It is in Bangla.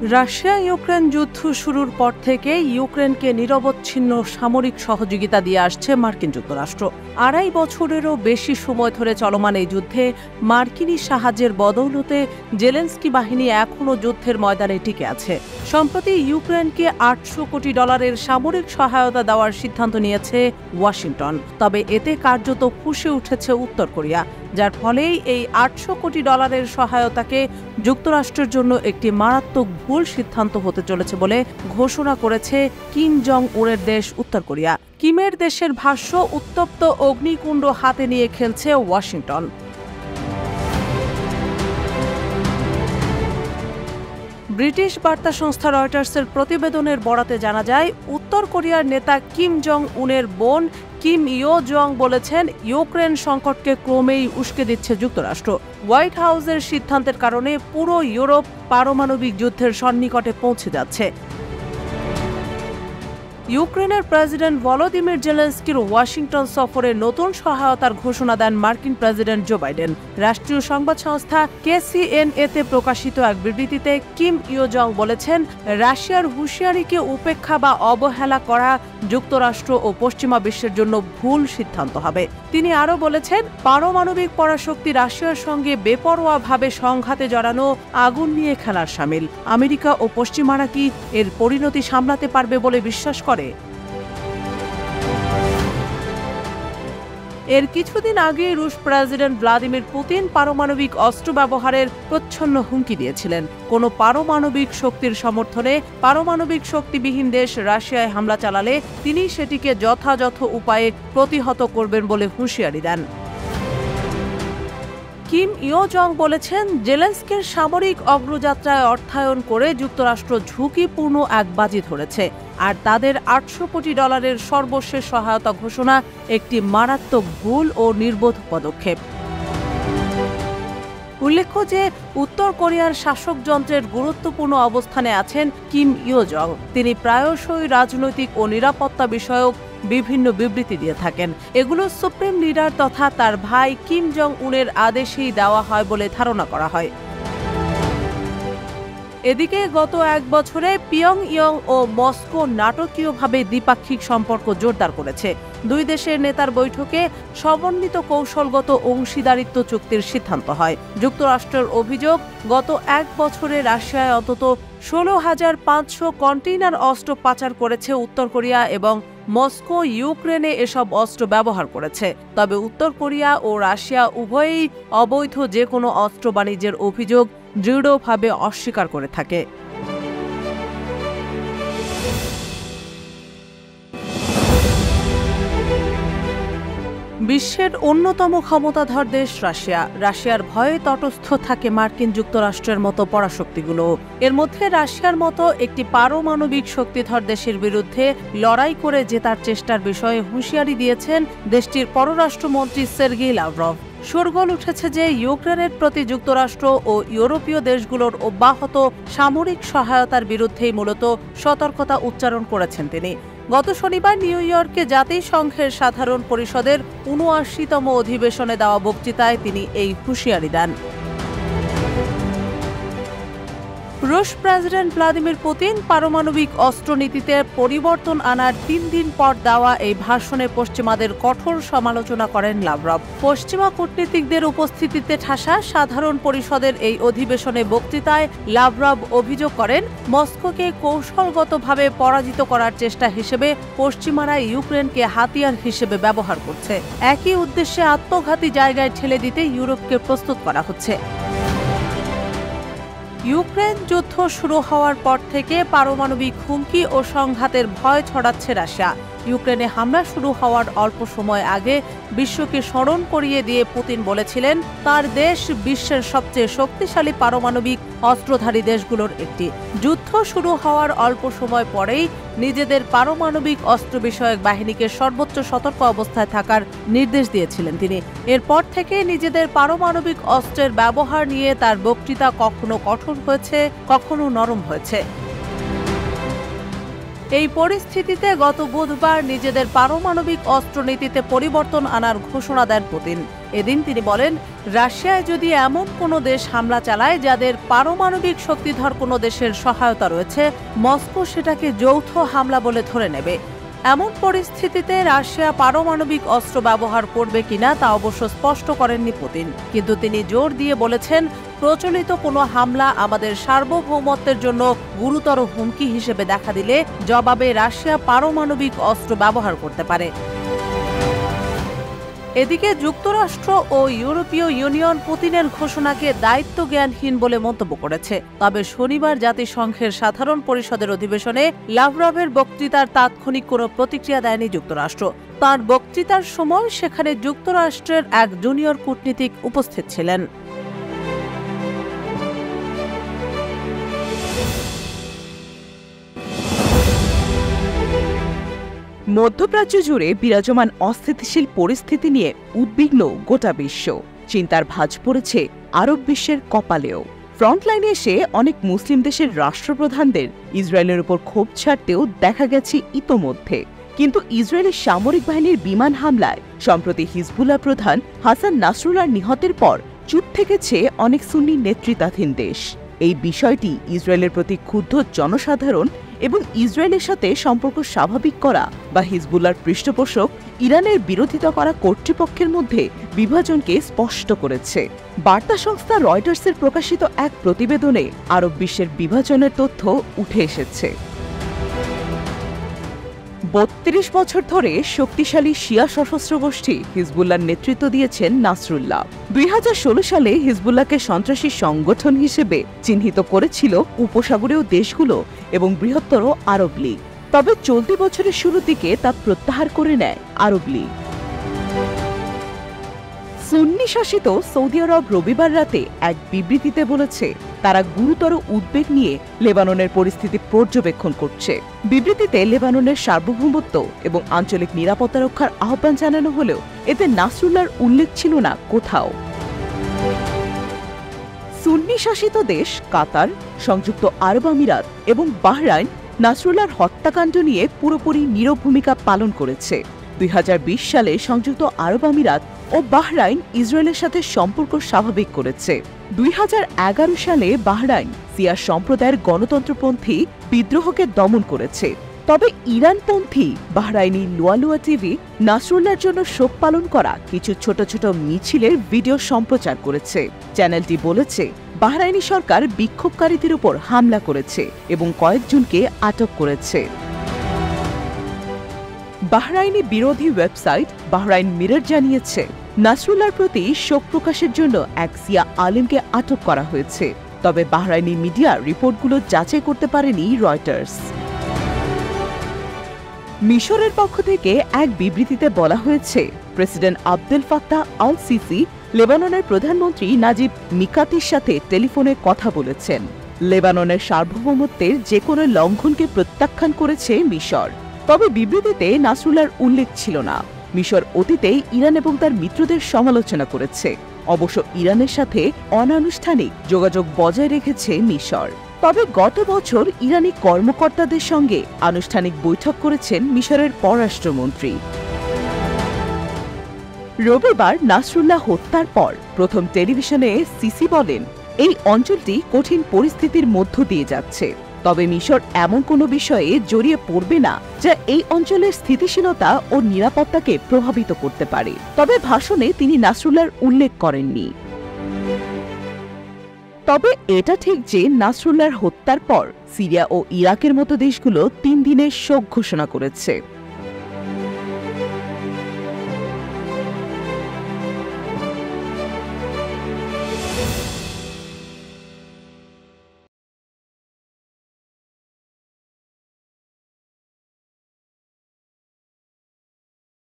রাশিয়া ইউক্রেন যুদ্ধ শুরুর পর থেকে ইউক্রেনকে নিরবচ্ছিন্ন সামরিক সহযোগিতা দিয়ে আসছে মার্কিন যুক্তরাষ্ট্র। ২.৫ বছরেরও বেশি সময় ধরে চলমান এই যুদ্ধে মার্কিনী সাহায্যের বদৌলতে জেলেনস্কি বাহিনী এখনও যুদ্ধের ময়দানে টিকে আছে। সম্প্রতি ইউক্রেনকে $৮০০ কোটি সামরিক সহায়তা দেওয়ার সিদ্ধান্ত নিয়েছে ওয়াশিংটন। তবে এতে কার্যত ফুঁসে উঠেছে উত্তর কোরিয়া, যার ফলেই এই $৮০০ কোটি সহায়তাকে যুক্তরাষ্ট্রের জন্য একটি মারাত্মক ভুল সিদ্ধান্ত হতে চলেছে বলে ঘোষণা করেছে কিম জং উনের দেশ উত্তর কোরিয়া। কিমের দেশের ভাষ্য, উত্তপ্ত অগ্নিকুণ্ড হাতে নিয়ে খেলছে ওয়াশিংটন। ব্রিটিশ বার্তা সংস্থা রয়টার্সের প্রতিবেদনের বরাতে জানা যায়, উত্তর কোরিয়ার নেতা কিম জং উনের বোন কিম ইয়ো জং বলেছেন, ইউক্রেন সংকটকে ক্রমেই উস্কে দিচ্ছে যুক্তরাষ্ট্র। হোয়াইট হাউসের সিদ্ধান্তের কারণে পুরো ইউরোপ পারমাণবিক যুদ্ধের সন্নিকটে পৌঁছে যাচ্ছে। ইউক্রেনের প্রেসিডেন্ট ভলোদিমির জেলেনস্কির ওয়াশিংটন সফরে নতুন সহায়তার ঘোষণা দেন মার্কিন প্রেসিডেন্ট জো বাইডেন। রাষ্ট্রীয় সংবাদ সংস্থা KCNA-তে প্রকাশিত এক বিবৃতিতে কিম ইয়ো জং বলেছেন, রাশিয়ার হুঁশিয়ারিকে উপেক্ষা বা অবহেলা করা যুক্তরাষ্ট্র ও পশ্চিমা বিশ্বের জন্য ভুল সিদ্ধান্ত হবে। তিনি আরও বলেছেন, পারমাণবিক পরাশক্তি রাশিয়ার সঙ্গে বেপরোয়াভাবে সংঘাতে জড়ানো আগুন নিয়ে খেলার শামিল। আমেরিকা ও পশ্চিমারা কি এর পরিণতি সামলাতে পারবে বলে বিশ্বাস করে? এর কিছুদিন আগে রুশ প্রেসিডেন্ট ভ্লাদিমির পুতিন পারমাণবিক অস্ত্র ব্যবহারের প্রচ্ছন্ন হুমকি দিয়েছিলেন। কোনো পারমাণবিক শক্তির সমর্থনে পারমাণবিক শক্তিবিহীন দেশ রাশিয়ায় হামলা চালালে তিনি সেটিকে যথাযথ উপায়ে প্রতিহত করবেন বলে হুঁশিয়ারি দেন। কিম ইয়ো জং বলেছেন, জেলেনস্কির সামরিক অগ্রযাত্রায় অর্থায়ন করে যুক্তরাষ্ট্র ঝুঁকিপূর্ণ এক বাজি ধরেছে, আর তাদের $৮০০ কোটি সর্বশেষ সহায়তা ঘোষণা একটি মারাত্মক ভুল ও নির্বোধ পদক্ষেপ। উল্লেখ্য যে, উত্তর কোরিয়ার শাসক যন্ত্রের গুরুত্বপূর্ণ অবস্থানে আছেন কিম ইয়ো জং। তিনি প্রায়শই রাজনৈতিক ও নিরাপত্তা বিষয়ক বিভিন্ন বিবৃতি দিয়ে থাকেন। এগুলো সুপ্রিম লিডার তথা তার ভাই কিম জং উনের আদেশেই দেওয়া হয় বলে ধারণা করা হয়। এদিকে গত ১ বছরে পিয়ংইয়ং ও মস্কো নাটকীয়ভাবে দ্বিপাক্ষিক সম্পর্ক জোরদার করেছে। দুই দেশের নেতার বৈঠকে সমন্বিত কৌশলগত অংশীদারিত্ব চুক্তির সিদ্ধান্ত হয়। যুক্তরাষ্ট্রের অভিযোগ, গত ১ বছরে রাশিয়ায় অন্তত ১৬,৫০০ কন্টেইনার অস্ত্র পাচার করেছে উত্তর কোরিয়া এবং মস্কো ইউক্রেনে এসব অস্ত্র ব্যবহার করেছে। তবে উত্তর কোরিয়া ও রাশিয়া উভয়েই অবৈধ যে কোনো অস্ত্র বাণিজ্যের অভিযোগ দৃঢ়ভাবে অস্বীকার করে থাকে। বিশ্বের অন্যতম ক্ষমতাধর দেশ রাশিয়া। রাশিয়ার ভয়ে তটস্থ থাকে মার্কিন যুক্তরাষ্ট্রের মতো পরাশক্তিগুলো। এর মধ্যে রাশিয়ার মতো একটি পারমাণবিক শক্তিধর দেশের বিরুদ্ধে লড়াই করে জেতার চেষ্টার বিষয়ে হুঁশিয়ারি দিয়েছেন দেশটির পররাষ্ট্রমন্ত্রী সের্গেই লাভরভ। শোরগোল উঠেছে যে, ইউক্রেনের প্রতি যুক্তরাষ্ট্র ও ইউরোপীয় দেশগুলোর অব্যাহত সামরিক সহায়তার বিরুদ্ধেই মূলত সতর্কতা উচ্চারণ করেছেন তিনি। গত শনিবার নিউ ইয়র্কে জাতিসংঘের সাধারণ পরিষদের ৭৯তম অধিবেশনে দেওয়া বক্তৃতায় তিনি এই হুঁশিয়ারি দেন। রুশ প্রেসিডেন্ট ভ্লাদিমির পুতিন পারমাণবিক অস্ত্রনীতিতে পরিবর্তন আনার ৩ দিন পর দেওয়া এই ভাষণে পশ্চিমাদের কঠোর সমালোচনা করেন লাভরভ। পশ্চিমা কূটনীতিকদের উপস্থিতিতে ঠাসা সাধারণ পরিষদের এই অধিবেশনে বক্তৃতায় লাভরভ অভিযোগ করেন, মস্কোকে কৌশলগতভাবে পরাজিত করার চেষ্টা হিসেবে পশ্চিমারা ইউক্রেনকে হাতিয়ার হিসেবে ব্যবহার করছে। একই উদ্দেশ্যে আত্মঘাতী জায়গায় ঠেলে দিতে ইউরোপকে প্রস্তুত করা হচ্ছে। ইউক্রেন যুদ্ধ শুরু হওয়ার পর থেকে পারমাণবিক হুমকি ও সংঘাতের ভয় ছড়াচ্ছে রাশিয়া। ইউক্রেনে হামলা শুরু হওয়ার অল্প সময় আগে বিশ্বকে স্মরণ করিয়ে দিয়ে পুতিন বলেছিলেন, তার দেশ বিশ্বের সবচেয়ে শক্তিশালী পারমাণবিক অস্ত্রধারী দেশগুলোর একটি। যুদ্ধ শুরু হওয়ার অল্প সময় পরেই নিজেদের পারমাণবিক অস্ত্র বিষয়ক বাহিনীকে সর্বোচ্চ সতর্ক অবস্থায় থাকার নির্দেশ দিয়েছিলেন তিনি। এরপর থেকে নিজেদের পারমাণবিক অস্ত্রের ব্যবহার নিয়ে তার বক্তৃতা কখনো কঠোর হয়েছে, কখনো নরম হয়েছে। এই পরিস্থিতিতে গত বুধবার নিজেদের পারমাণবিক অস্ত্রনীতিতে পরিবর্তন আনার ঘোষণা দেন পুতিন। এদিন তিনি বলেন, রাশিয়ায় যদি এমন কোনো দেশ হামলা চালায় যাদের পারমাণবিক শক্তিধর কোনো দেশের সহায়তা রয়েছে, মস্কো সেটাকে যৌথ হামলা বলে ধরে নেবে। এমন পরিস্থিতিতে রাশিয়া পারমাণবিক অস্ত্র ব্যবহার করবে কিনা তা অবশ্য স্পষ্ট করেননি পুতিন, কিন্তু তিনি জোর দিয়ে বলেছেন, প্রচলিত কোনো হামলা আমাদের সার্বভৌমত্বের জন্য গুরুতর হুমকি হিসেবে দেখা দিলে জবাবে রাশিয়া পারমাণবিক অস্ত্র ব্যবহার করতে পারে। এদিকে যুক্তরাষ্ট্র ও ইউরোপীয় ইউনিয়ন পুতিনের ঘোষণাকে দায়িত্বজ্ঞানহীন বলে মন্তব্য করেছে। তবে শনিবার জাতিসংঘের সাধারণ পরিষদের অধিবেশনে লাভরভের বক্তৃতার তাৎক্ষণিক কোনো প্রতিক্রিয়া দেয়নি যুক্তরাষ্ট্র। তার বক্তৃতার সময় সেখানে যুক্তরাষ্ট্রের এক জুনিয়র কূটনীতিক উপস্থিত ছিলেন। মধ্যপ্রাচ্য জুড়ে বিরাজমান অস্থিতিশীল পরিস্থিতি নিয়ে উদ্বিগ্ন গোটা বিশ্ব। চিন্তার ভাঁজ পড়েছে আরব বিশ্বের কপালেও। ফ্রন্টলাইনে এসে অনেক মুসলিম দেশের রাষ্ট্রপ্রধানদের ইসরায়েলের উপর ক্ষোভ ছাড়তেও দেখা গেছে ইতোমধ্যে। কিন্তু ইসরায়েলি সামরিক বাহিনীর বিমান হামলায় সম্প্রতি হিজবুল্লাহ প্রধান হাসান নাসরুল্লাহর নিহতের পর চুপ থেকেছে অনেক সুন্নি নেতৃত্বাধীন দেশ। এই বিষয়টি ইসরায়েলের প্রতি ক্ষুব্ধ জনসাধারণ এবং ইসরায়েলের সাথে সম্পর্ক স্বাভাবিক করা বা হিজবুল্লাহর পৃষ্ঠপোষক ইরানের বিরোধিতা করা কর্তৃপক্ষের মধ্যে বিভাজনকে স্পষ্ট করেছে। বার্তা সংস্থা রয়টার্সের প্রকাশিত এক প্রতিবেদনে আরব বিশ্বের বিভাজনের তথ্য উঠে এসেছে। ৩২ বছর ধরে শক্তিশালী শিয়া সশস্ত্র গোষ্ঠী হিজবুল্লাহর নেতৃত্ব দিয়েছেন নাসরুল্লাহ। ২০১৬ সালে হিজবুল্লাহকে সন্ত্রাসী সংগঠন হিসেবে চিহ্নিত করেছিল উপসাগরীয় দেশগুলো এবং বৃহত্তর আরব লীগ। তবে চলতি বছরের শুরুর দিকে তা প্রত্যাহার করে নেয় আরব লীগ। সুন্নি শাসিত সৌদি আরব রবিবার রাতে এক বিবৃতিতে বলেছে, তারা গুরুতর উদ্বেগ নিয়ে লেবাননের পরিস্থিতি পর্যবেক্ষণ করছে। বিবৃতিতে লেবাননের সার্বভৌমত্ব এবং আঞ্চলিক নিরাপত্তা রক্ষার আহ্বান জানানো হলেও এতে নাসরুল্লাহর উল্লেখ ছিল না কোথাও। সুন্নি শাসিত দেশ কাতার, সংযুক্ত আরব আমিরাত এবং বাহরাইন নাসরুল্লাহর হত্যাকাণ্ড নিয়ে পুরোপুরি নীরব ভূমিকা পালন করেছে। ২০২০ সালে সংযুক্ত আরব আমিরাত ও বাহরাইন ইসরায়েলের সাথে সম্পর্ক স্বাভাবিক করেছে। ২০১১ সালে বাহরাইন সিয়া সম্প্রদায়ের গণতন্ত্রপন্থী বিদ্রোহকে দমন করেছে। তবে ইরানপন্থী বাহরাইনি লুয়ালুয়া টিভি নাসরুল্লাহর জন্য শোক পালন করা কিছু ছোট ছোট মিছিলের ভিডিও সম্প্রচার করেছে। চ্যানেলটি বলেছে, বাহরাইনি সরকার বিক্ষোভকারীদের উপর হামলা করেছে এবং কয়েকজনকে আটক করেছে। বাহরাইনি বিরোধী ওয়েবসাইট বাহরাইন মিরর জানিয়েছে, নাসরুল্লাহর প্রতি শোক প্রকাশের জন্য এক সিয়া আলেমকে আটক করা হয়েছে। তবে বাহরাইনি মিডিয়া রিপোর্টগুলো যাচাই করতে পারেনি রয়টার্স। মিশরের পক্ষ থেকে এক বিবৃতিতে বলা হয়েছে, president Abdel Fattah al CC লেবাননের প্রধানমন্ত্রী নাজিব মিকাতির সাথে টেলিফোনে কথা বলেছেন। লেবাননের সার্বভৌমত্বের যে কোনো লঙ্ঘনকে প্রত্যাখ্যান করেছে মিশর। তবে বিবৃতিতে নাসরুল্লাহর উল্লেখ ছিল না। মিশর অতীতে ইরান এবং তার মিত্রদের সমালোচনা করেছে। অবশ্য ইরানের সাথে অনানুষ্ঠানিক যোগাযোগ বজায় রেখেছে মিশর। তবে গত বছর ইরানি কর্মকর্তাদের সঙ্গে আনুষ্ঠানিক বৈঠক করেছেন মিশরের পররাষ্ট্রমন্ত্রী। রবিবার নাসরুল্লাহ হত্যার পর প্রথম টেলিভিশনে সিসি বলেন, এই অঞ্চলটি কঠিন পরিস্থিতির মধ্য দিয়ে যাচ্ছে। তবে মিশর এমন কোনো বিষয়ে জড়িয়ে পড়বে না যা এই অঞ্চলের স্থিতিশীলতা ও নিরাপত্তাকে প্রভাবিত করতে পারে। তবে ভাষণে তিনি নাসরুল্লাহর উল্লেখ করেননি। তবে এটা ঠিক যে নাসরুল্লাহর হত্যার পর সিরিয়া ও ইরাকের মতো দেশগুলো ৩ দিনের শোক ঘোষণা করেছে।